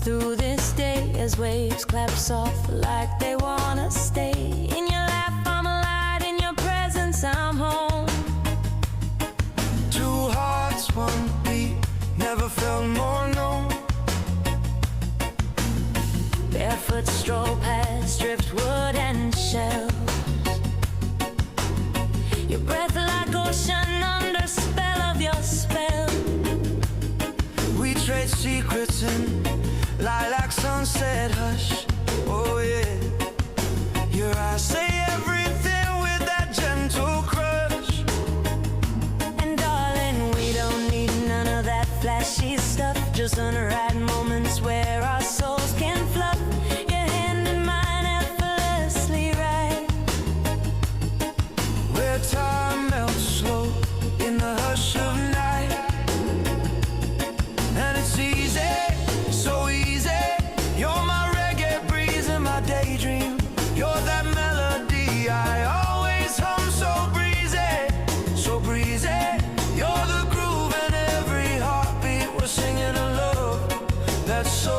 through this day as waves clap soft like they wanna stay. In your laugh I'm alive, in your presence I'm home. Two hearts, one beat, never felt more known. Barefoot stroll past driftwood and shells. Your breath like ocean under spell of your spell. We trade secrets in lilac sunset hush. Oh yeah, your eyes say everything with that gentle crush. And darling, we don't need none of that flashy stuff. Just on the right moments where our souls can fluff. Your hand in mine effortlessly right. Where time melts slow in the hush of night. And it's easy, so easy. You're my reggae breeze and my daydream. You're that melody I always hum, so breezy, so breezy. You're the groove in every heartbeat. We're singing a love that's so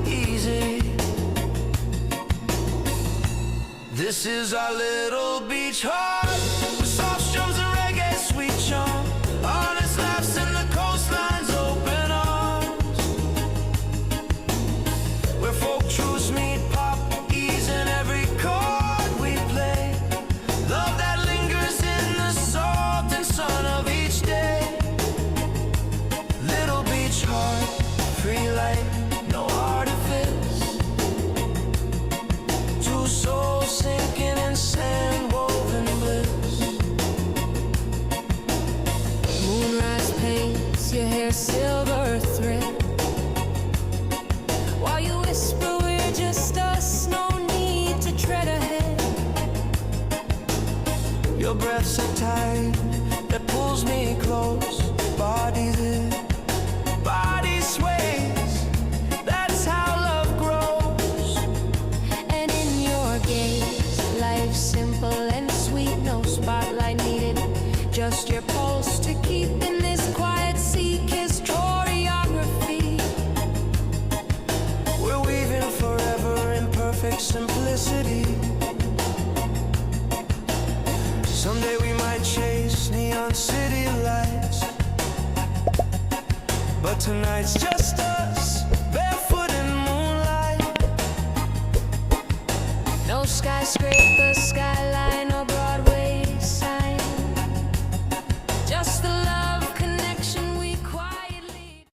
easy. This is our little beach heart, with soft strums and reggae sweet charm. Honest laughs in the coastline's open arms. Where folk truths meet pop ease in every chord we play. Love that lingers in the salt and sun of each day. Little beach heart, free light, no artifice. Two souls sinking in sand woven bliss. Moonrise paints your hair silver thread. While you whisper we're just us, no need to tread ahead. Your breath's a tide that pulls me close. Body there, body sways. That's how love grows. And in your gaze, life's simple and sweet. No spotlight needed, just your pulse to keep in this quiet sea. Kiss choreography. We're weaving forever in perfect simplicity. Someday we might chase neon city lights, but tonight's just us.